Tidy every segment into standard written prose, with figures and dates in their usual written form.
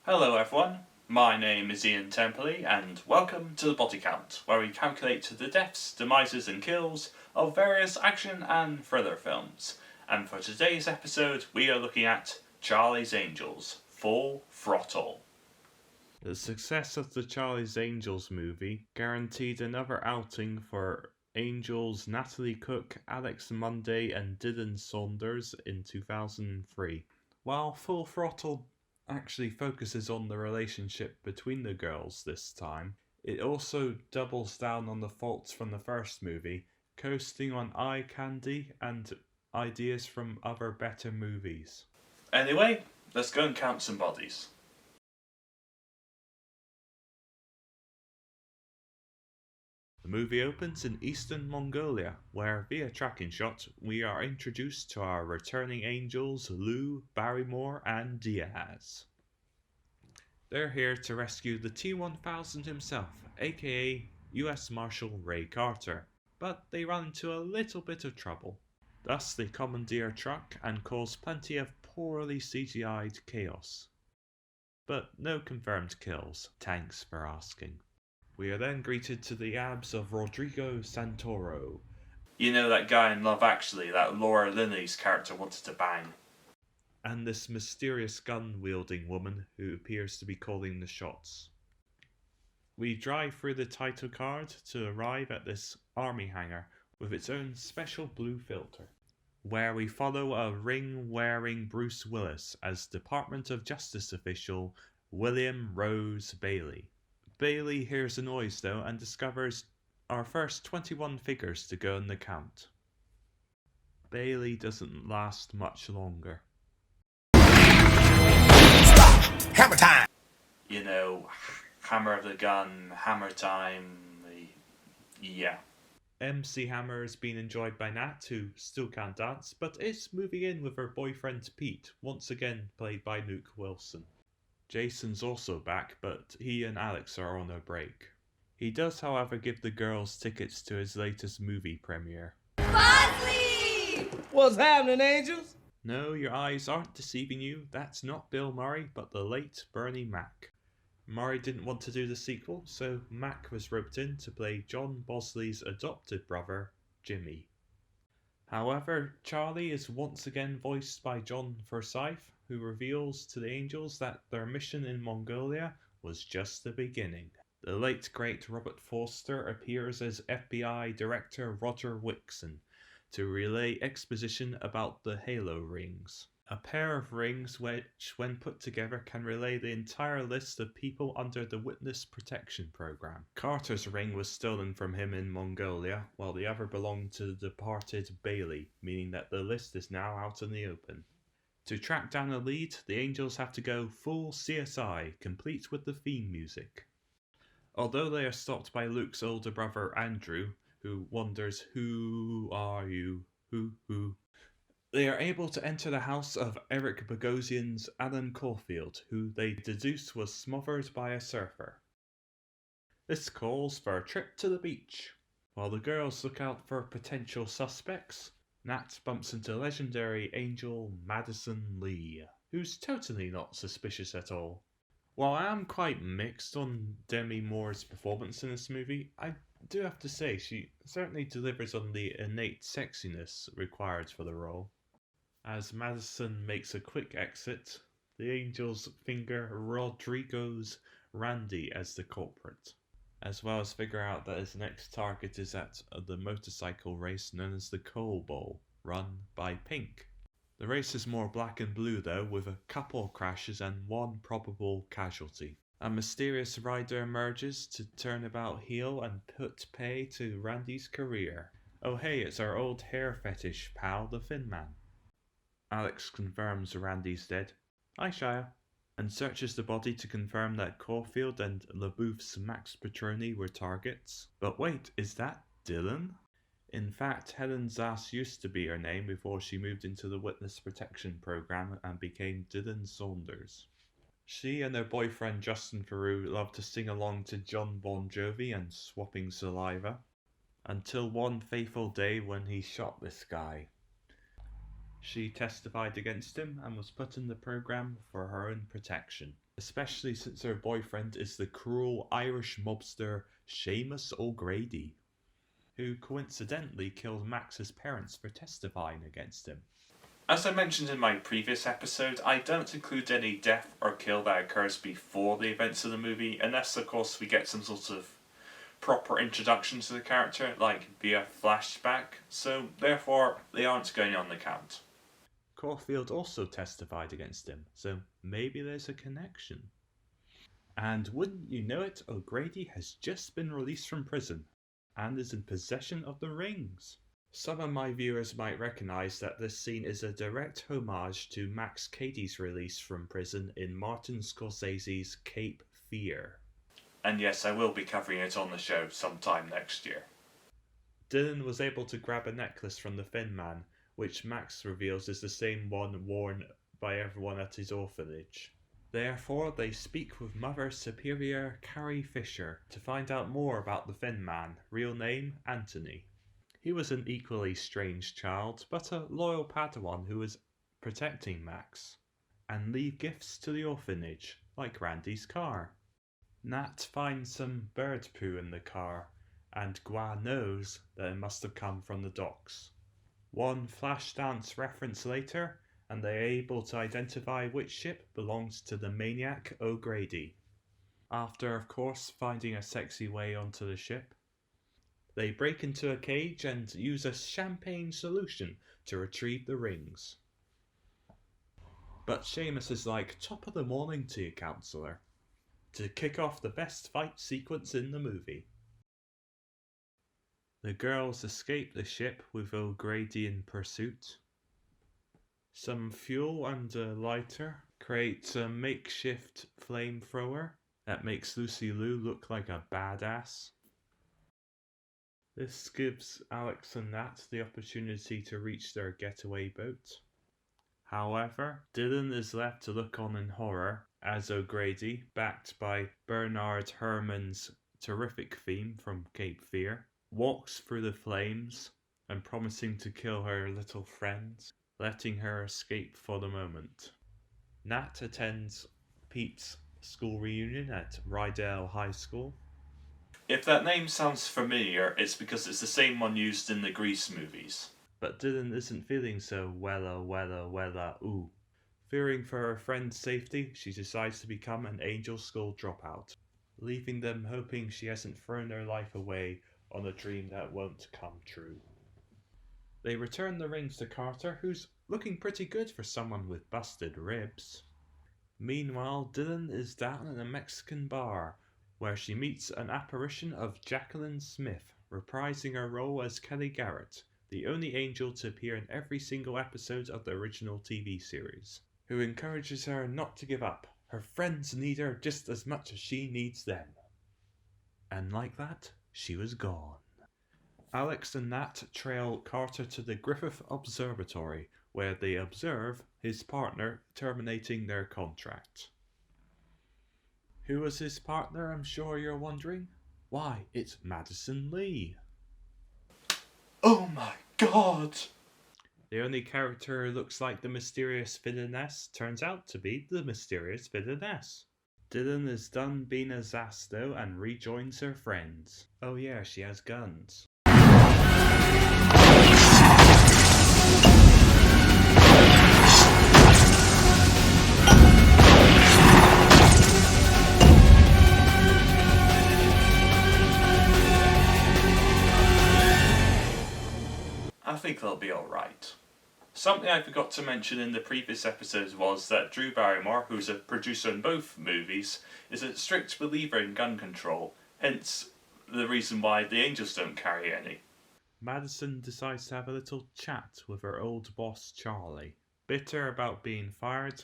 Hello everyone, my name is Iain Temperley and welcome to the Body Count, where we calculate the deaths, demises and kills of various action and thriller films. And for today's episode we are looking at Charlie's Angels, Full Throttle. The success of the Charlie's Angels movie guaranteed another outing for Angels Natalie Cook, Alex Munday and Dylan Saunders in 2003. While Full Throttle actually focuses on the relationship between the girls this time, it also doubles down on the faults from the first movie, coasting on eye candy and ideas from other better movies. Anyway, let's go and count some bodies. The movie opens in eastern Mongolia, where via tracking shot we are introduced to our returning angels Liu, Barrymore and Diaz. They're here to rescue the T-1000 himself, aka US Marshal Ray Carter, but they run into a little bit of trouble. Thus they commandeer a truck and cause plenty of poorly CGI'd chaos. But no confirmed kills, thanks for asking. We are then greeted to the abs of Rodrigo Santoro. You know that guy in Love Actually that Laura Linney's character wanted to bang. And this mysterious gun-wielding woman who appears to be calling the shots. We drive through the title card to arrive at this army hangar with its own special blue filter, where we follow a ring-wearing Bruce Willis as Department of Justice official William Rose Bailey. Bailey hears a noise though and discovers our first 21 figures to go in the count. Bailey doesn't last much longer. Hammer time! You know, hammer of the gun, hammer time, yeah. MC Hammer has been enjoyed by Nat, who still can't dance, but is moving in with her boyfriend Pete, once again played by Luke Wilson. Jason's also back, but he and Alex are on a break. He does, however, give the girls tickets to his latest movie premiere. Bosley! What's happening, angels? No, your eyes aren't deceiving you. That's not Bill Murray, but the late Bernie Mac. Murray didn't want to do the sequel, so Mac was roped in to play John Bosley's adopted brother, Jimmy. However, Charlie is once again voiced by John Forsyth, who reveals to the Angels that their mission in Mongolia was just the beginning. The late great Robert Forster appears as FBI Director Roger Wixon to relay exposition about the Halo rings. A pair of rings which, when put together, can relay the entire list of people under the Witness Protection Program. Carter's ring was stolen from him in Mongolia, while the other belonged to the departed Bailey, meaning that the list is now out in the open. To track down a lead, the Angels have to go full CSI, complete with the theme music. Although they are stopped by Luke's older brother Andrew, who wonders, "Who are you? Who?" They are able to enter the house of Eric Bogosian's Alan Caulfield, who they deduce was smothered by a surfer. This calls for a trip to the beach. While the girls look out for potential suspects, Nat bumps into legendary angel Madison Lee, who's totally not suspicious at all. While I am quite mixed on Demi Moore's performance in this movie, I do have to say she certainly delivers on the innate sexiness required for the role. As Madison makes a quick exit, the Angels finger Rodrigo's Randy as the culprit, as well as figure out that his next target is at the motorcycle race known as the Coal Bowl, run by Pink. The race is more black and blue though, with a couple crashes and one probable casualty. A mysterious rider emerges to turn about heel and put pay to Randy's career. Oh hey, it's our old hair fetish pal, the Thin Man. Alex confirms Randy's dead. Hi Shia. And searches the body to confirm that Caulfield and LaBouffe's Max Petroni were targets. But wait, is that Dylan? In fact, Helen Zass used to be her name before she moved into the Witness Protection Program and became Dylan Saunders. She and her boyfriend Justin Theroux love to sing along to John Bon Jovi and Swapping Saliva, until one fateful day when he shot this guy. She testified against him and was put in the program for her own protection. especially since her boyfriend is the cruel Irish mobster Seamus O'Grady, who coincidentally killed Max's parents for testifying against him. As I mentioned in my previous episode, I don't include any death or kill that occurs before the events of the movie, unless of course we get some sort of proper introduction to the character, like via flashback, so therefore they aren't going on the count. Caulfield also testified against him, so maybe there's a connection. And wouldn't you know it, O'Grady has just been released from prison and is in possession of the rings. Some of my viewers might recognise that this scene is a direct homage to Max Cady's release from prison in Martin Scorsese's Cape Fear. And yes, I will be covering it on the show sometime next year. Dylan was able to grab a necklace from the Thin Man, which Max reveals is the same one worn by everyone at his orphanage. Therefore, they speak with Mother Superior Carrie Fisher to find out more about the Thin Man, real name Anthony. He was an equally strange child, but a loyal Padawan who was protecting Max, and leave gifts to the orphanage, like Randy's car. Nat finds some bird poo in the car, and Gua knows that it must have come from the docks. One Flashdance reference later, and they are able to identify which ship belongs to the maniac O'Grady. After, of course, finding a sexy way onto the ship, they break into a cage and use a champagne solution to retrieve the rings. But Seamus is like, top of the morning to you, counsellor, to kick off the best fight sequence in the movie. The girls escape the ship with O'Grady in pursuit. Some fuel and a lighter create a makeshift flamethrower that makes Lucy Liu look like a badass. This gives Alex and Nat the opportunity to reach their getaway boat. However, Dylan is left to look on in horror as O'Grady, backed by Bernard Herrmann's terrific theme from Cape Fear, walks through the flames and promising to kill her little friends, letting her escape for the moment. Nat attends Pete's school reunion at Rydell High School. If that name sounds familiar, it's because it's the same one used in the Grease movies. But Dylan isn't feeling so wella, ooh. Fearing for her friend's safety, she decides to become an Angel School dropout, leaving them hoping she hasn't thrown her life away on a dream that won't come true. They return the rings to Carter, who's looking pretty good for someone with busted ribs. Meanwhile, Dylan is down in a Mexican bar, where she meets an apparition of Jacqueline Smith, reprising her role as Kelly Garrett, the only angel to appear in every single episode of the original TV series, who encourages her not to give up. Her friends need her just as much as she needs them. And like that, she was gone. Alex and Nat trail Carter to the Griffith Observatory, where they observe his partner terminating their contract. Who was his partner, I'm sure you're wondering? Why, it's Madison Lee. Oh my god! The only character who looks like the mysterious villainess turns out to be the mysterious villainess. Dylan is done being a Zasto and rejoins her friends. Oh yeah, she has guns. I think they'll be alright. Something I forgot to mention in the previous episodes was that Drew Barrymore, who's a producer in both movies, is a strict believer in gun control, hence the reason why the Angels don't carry any. Madison decides to have a little chat with her old boss Charlie. Bitter about being fired,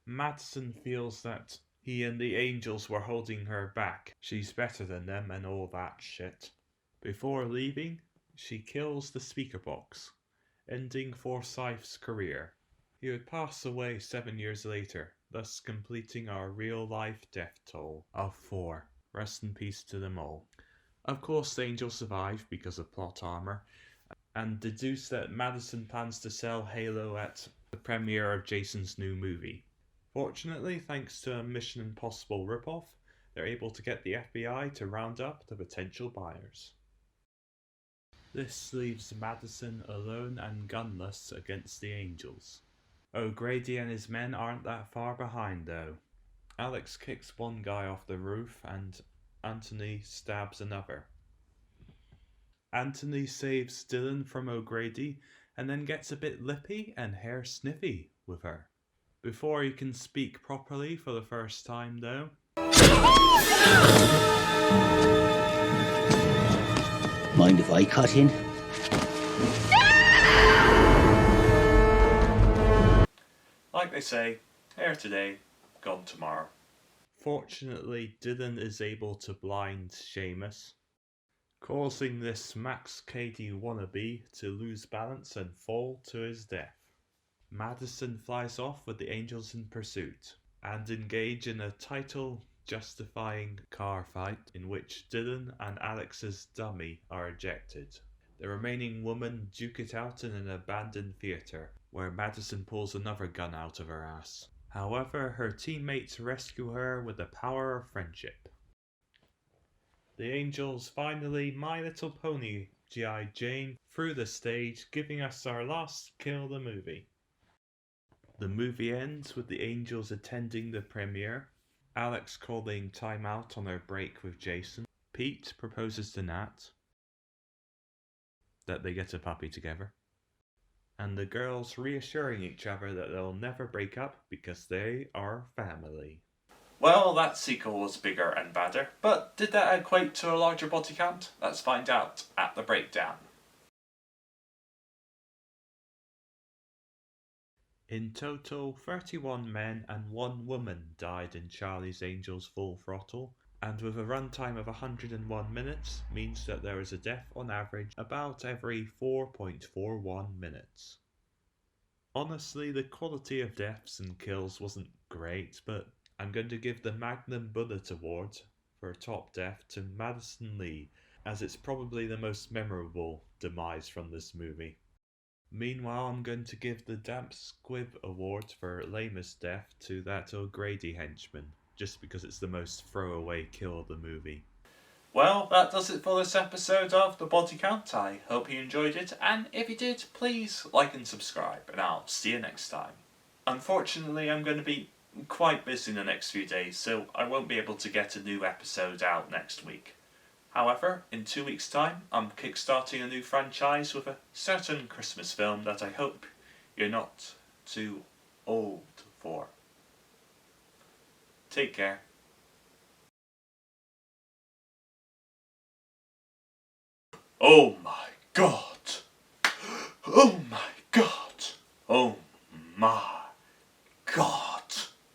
Madison feels that he and the Angels were holding her back. She's better than them and all that shit. Before leaving, she kills the speaker box, ending Forsyth's career. He would pass away 7 years later, thus completing our real-life death toll of 4. Rest in peace to them all. Of course, the Angels survive because of plot armor, and deduce that Madison plans to sell Halo at the premiere of Jason's new movie. Fortunately, thanks to a Mission Impossible ripoff, they're able to get the FBI to round up the potential buyers. This leaves Madison alone and gunless against the Angels. O'Grady and his men aren't that far behind though. Alex kicks one guy off the roof and Anthony stabs another. Anthony saves Dylan from O'Grady and then gets a bit lippy and hair sniffy with her. Before he can speak properly for the first time though. Mind if I cut in? Like they say, here today, gone tomorrow. Fortunately, Dylan is able to blind Seamus, causing this Max Cady wannabe to lose balance and fall to his death. Madison flies off with the Angels in pursuit and engage in a title-justifying car fight in which Dylan and Alex's dummy are ejected. The remaining women duke it out in an abandoned theatre, where Madison pulls another gun out of her ass. However, her teammates rescue her with the power of friendship. The Angels finally My Little Pony G.I. Jane through the stage, giving us our last kill of the movie. The movie ends with the Angels attending the premiere, Alex calling time out on their break with Jason. Pete proposes to Nat that they get a puppy together, and the girls reassuring each other that they'll never break up because they are family. Well, that sequel was bigger and badder, but did that equate to a larger body count? Let's find out at the breakdown. In total, 31 men and 1 woman died in Charlie's Angels Full Throttle, and with a runtime of 101 minutes means that there is a death on average about every 4.41 minutes. Honestly, the quality of deaths and kills wasn't great, but I'm going to give the Magnum Bullet Award for top death to Madison Lee, as it's probably the most memorable demise from this movie. Meanwhile, I'm going to give the Damp Squib Award for lamest death to that O'Grady henchman, just because it's the most throwaway kill of the movie. Well, that does it for this episode of The Body Count. I hope you enjoyed it, and if you did, please like and subscribe, and I'll see you next time. Unfortunately, I'm going to be quite busy in the next few days, so I won't be able to get a new episode out next week. However, in 2 weeks' time, I'm kickstarting a new franchise with a certain Christmas film that I hope you're not too old for. Take care. Oh my God! Oh